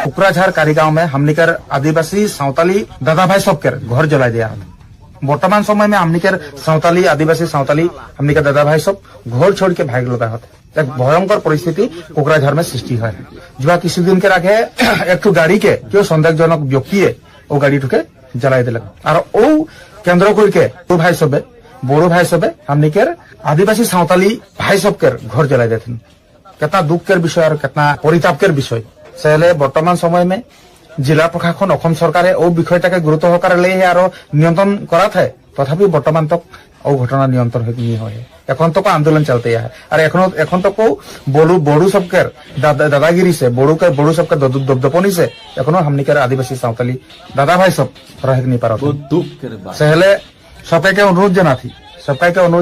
कुकराझार कारीगांव में हमनिकर आदिवासी सावताली दादा भाई सबके घर जला दिया। वर्तमान समय में हमनिकर सावताली आदिवासी सावताली हमनिकर दादा भाई सब घर छोड़ के भाग लगा होते। एक भयंकर परिस्थिति कुकराझार में सृष्टि है। जो किसी दिन के आगे एक गाड़ी के क्यों सन्देहजनक व्यक्ति वो गाड़ी टुके जलाई दिल और केंद्र करके भाई सबे बड़ो भाई सबे हमनिकर आदिवासी सावताली भाई सबके घर जलाई देते। कितना दुख के विषय और कितना परिताप के विषय से बर्तमान समय में जिला प्रशासन असम सरकारे ओ विषयटाके गुरुत्व सहकारे ले और नियंत्रण करा थे तथापि बर्तमान तक ओ घटना नियंत्रण है। एखन तक आंदोलन चलते है और एखन तक बड़ू सबके दादागिरी से बड़ू सबके दबदपनी से एखनो हमनिकर आदिवासी सावताली दादा भाई सब रह नहीं पारा। सहले सबके अनुरोध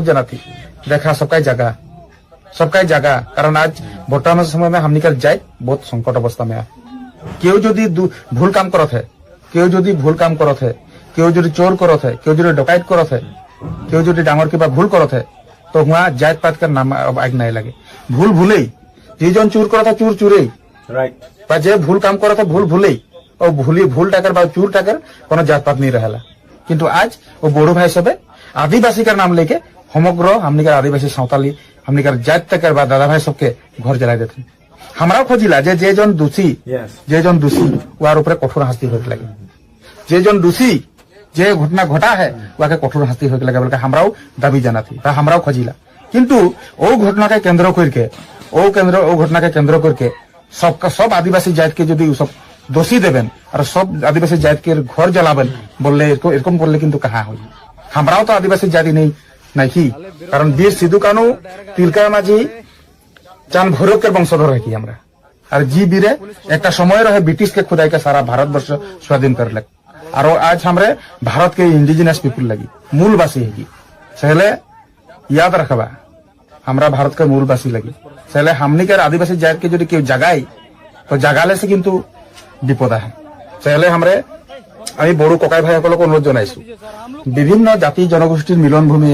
जना थी देखा सबका जगह कारण आज वर्तमान समय में हमनिकर जाए बहुत संकट अवस्था में है। क्यों जदि भूल काम करत है, क्यों जदि भूल काम करत है, क्यों जदि चोर करत है, क्यों जदि डकैत करत है, क्यों जदि डांगर के भूल करत है तो वहाँ जात पात का नाम आग नहीं लगे। भूल भूले जी जन चोर करत है चोर चुरे राइट जे भूल काम करत है भूल भूले और भूल टाकर बा चोर टाकर कोनो जात पात नहीं रहेला। किंतु आज वो बोड़ो भाई सबे आदिवासी का नाम लेके समग्र हमनिकर आदिवासी सावताली हमनिकर जात तक दादा भाई सबके घर जला देते। हमरा खोजिला जे जन दोषी वार ऊपर कठोर शास्ति होके लगे। जे जन दोषी जे घटना घटा है वाके कठोर शास्ति होके लगे बोलके हमराও दाबी जाना थी हमराও खोजिला। किंतु ओ घटना के केंद्र करके ओ घटना के केंद्र करके सब आदिवासी जात के यदि सब दोषी देवें और सब आदिवासी जात के घर जलाबेन बोलले एरकम बोलले किंतु कहाँ होई। हमराও तो आदिवासी जाति नहीं कारण बीर सिधु कानू तिलका माझी चांद भैरव के वंशधर है कि हमरा और जी बीरे एक समय रहे ब्रिटिश के खुदाई के सारा भारतवर्ष स्वाधीन कर लग और आज हमरे भारत के इंडिजिनस पीपुल लगी मूलवासी है कि सहले याद रखबा हमरा भारत के मूलवासी लगी सहले हमनी के आदिवासी जात के जो जगाई तो जगाले से किंतु विपद है। सहले हमरे আমি বড়ো ককাই ভাইসকলক অনুৰোধ জনাইছো বিভিন্ন জাতি জনগোষ্ঠীৰ মিলন ভূমি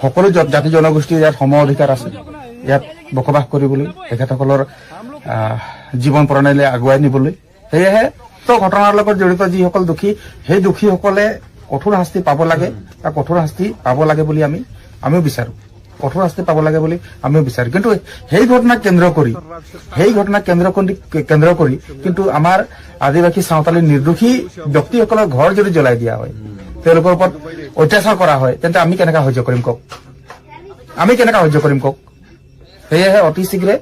সকলো জাতি জনগোষ্ঠীৰ ইয়াত সম অধিকাৰ আছে। ইয়াত বসবাস কৰিবলৈ তেখেতসকলৰ জীৱন প্ৰণালী আগুৱাই নিবলৈ সেয়েহে তো ঘটনাৰ লগত জড়িত যিসকল দোষী সেই দোষীসকলে কঠোৰ শাস্তি পাব লাগে বা কঠোৰ শাস্তি পাব লাগে বুলি আমিও বিচাৰো। কঠোৰ শাস্তি পাব লাগে বুলি আমিও বিচাৰো। কিন্তু সেই ঘটনাক কেন্দ্ৰ কৰি কিন্তু আমাৰ আদিবাসী সাঁওতালী নিৰ্দোষী ব্যক্তিসকলৰ ঘৰ যদি জ্বলাই দিয়া হয় তেওঁলোকৰ ওপৰত অত্যাচাৰ কৰা হয় তেন্তে আমি কেনেকৈ সহ্য কৰিম কওক। সেয়েহে অতি শীঘ্ৰে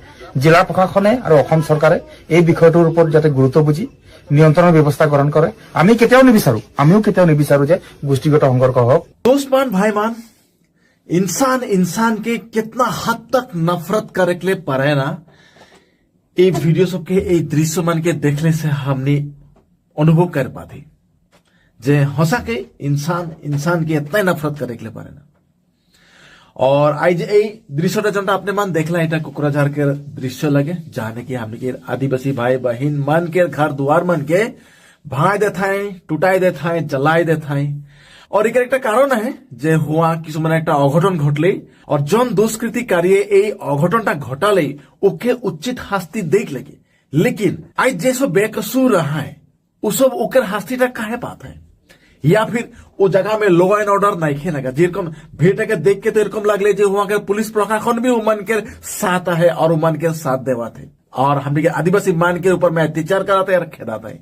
জিলা প্ৰশাসনে আৰু অসম চৰকাৰে এই বিষয়টোৰ ওপৰত যাতে গুৰুত্ব বুজি নিয়ন্ত্ৰণৰ ব্যৱস্থা গ্ৰহণ কৰে। আমিও কেতিয়াও নিবিচাৰো যে গোষ্ঠীগত সংঘৰ্ষ হওক। दोस्तमान भाईमान इंसान के कितना हद तक नफरत करे पारे ना ये वीडियो सबके ये दृश्य मन के देखने से हमने अनुभव कर पाते जे हंसा के इंसान के इतना नफरत करे पारे ना। और आज ये दृश्य जनता अपने मन देखला এটা कुकराझार के दृश्य लगे जहां कि हमने के आदिवासी भाई बहन मन के घर द्वार मन के भाई देता है टूटाई देता है जलाई देता है। और एक कारण है जे हुआ किसुमान एक अघटन घटले और जन दुष्कृतिकारिये এই অঘটনটা ঘটালে ওকে उचित শাস্তি देख लगे। लेकिन आज जे सब बेकसूर रहा है वो सब ओकर শাস্তিটা काहे पाता है या फिर वो जगह में लॉ एंड ऑर्डर नहीं खे लगा जेरकम भेटे के देख के तो एरकम लगले जे हुआ के पुलिस प्रशासन भी उमन के साथ है और उमन के साथ देवा थे और हम के आदिवासी मान के ऊपर में अत्याचार कराते और खेदाता है।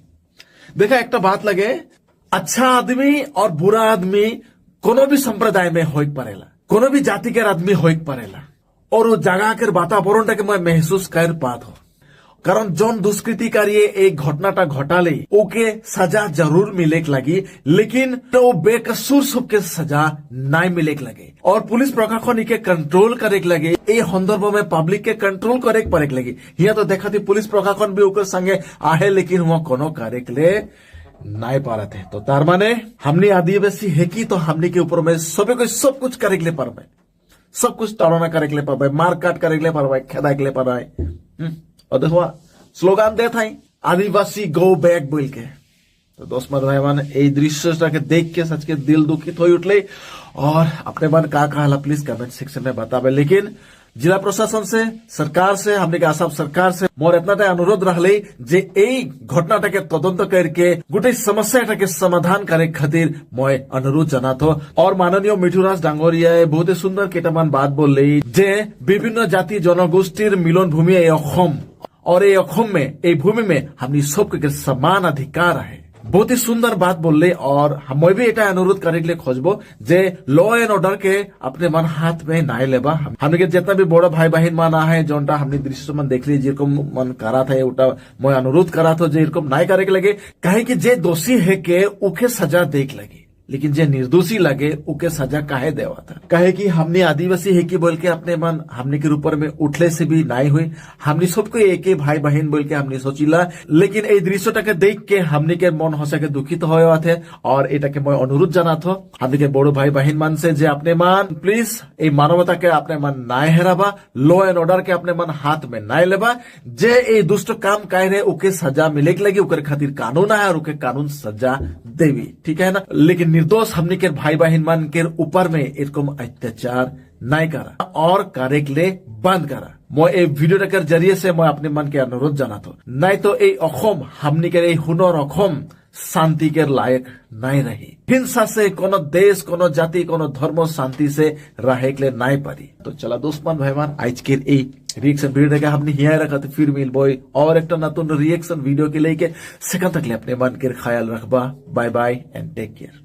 देखा एक बात लगे अच्छा आदमी और बुरा आदमी कोनो भी संप्रदाय में होइक पड़ेला कोनो भी जाति के आदमी होइक पड़ेला और वो जगह के वातावरण के मैं महसूस कर पात हो কারণ জন দুষ্কৃতিকারী এই ঘটনাটা ঘটালে ওকে সাজা जरूर मिले लगी, लेकिन तो बेकसूर सबके सजा नहीं मिले लगे और पुलिस प्रशासन इके कंट्रोल करे लगे। এই সন্দर्भ में पब्लिक के कंट्रोल करे पड़े लगे। यहाँ तो देखा थी पुलिस प्रशासन भी ओकर संगे आहे, लेकिन वो कोनो करे ले नहीं पा रहे थे। तो तार माने हमने आदिवासी है कि तो हमने के ऊपर में सभी को सब कुछ करे ले पाए, सब कुछ ताड़ना करे ले पाए, मार काट करे ले पाए, खेदा ले पाए। और देखो स्लोगान दे था आदिवासी गो बैक बोल के। तो दोस्त भाईमान এই দৃশ্যটাকে देख के सच के दिल दुखित हो उठले और अपने मन का कहला प्लीज कमेंट सेक्शन में बतावे। लेकिन जिला प्रशासन से, सरकार से, हमने के आसाम सरकार से मोर इतनाटा अनुरोध रहले जे এই ঘটনাটাকে তদন্ত करके গোটেই সমস্যাটাকে সমাধান करे खातिर মই अनुरोध জানাতো। और माननीय मिठुराज डांगरियाए बहुत सुंदर केटामान बात बोलले जे विभिन्न जाति जनगोष्ठीर मिलन भूमि এই অসম और এই অসम में, এই भूमि में हमनी सबके समान अधिकार है। बहुत ही सुंदर बात बोलले और मैं भी एटा अनुरोध करे के लिए खोजबो जे लॉ एंड ऑर्डर के अपने मन हाथ में नाय लेबा। हमने के जितना भी बड़ा भाई बहन माना है जोनटा हमने दृश्य मन देख ली जेरकम मन करा था उटा मैं अनुरोध करा था जे एरकम नाय करे के लगे, काहे कि जे दोषी है के उके सजा देख लगे, लेकिन जे निर्दोषी लगे उके सजा काहे देवा था। कहे कि हमने आदिवासी है कि बोल के अपने मन हमने के ऊपर में उठले से भी नहीं हुई, हमने सबको एक ही भाई बहन बोल के हमने सोचिला। लेकिन এই দৃশ্যটাকে देख के हमने के मन हो सके दुखित हो थे और एटाके मैं अनुरोध जाना था हमने के बड़ो भाई बहन मान से जे अपने मन प्लीज এই मानवता के अपने मन नाय हेराबा, लॉ एंड ऑर्डर के अपने मन हाथ में नाय लेबा। जे এই दुष्ट काम काहे रे उके सजा मिले लगी, उकर खातिर कानून है और उके कानून सजा देवी, ठीक है ना। लेकिन निर्दोष हमने के भाई बहन मान के ऊपर में एरकम अत्याचार नहीं करा और करे के लिए बंद करा। मैं এই ভিডিওটার जरिए से मैं अपने मन के अनुरोध জানাতো, नहीं तो এই অসম हमने के এই হুনর অসম शांति के लायक नहीं रही। हिंसा से कोनो देश, कोनो जाति, कोनो धर्म शांति से रहे के लिए नहीं पारी। तो चला दोस्तमान भाईमान आज के रिएक्शन वीडियो हमने यहाँ रखा तो फिर मिल बोई और एक नतून रिएक्शन वीडियो के लेके सेकंड तक ले अपने मन के ख्याल रखबा। Bye bye and take care.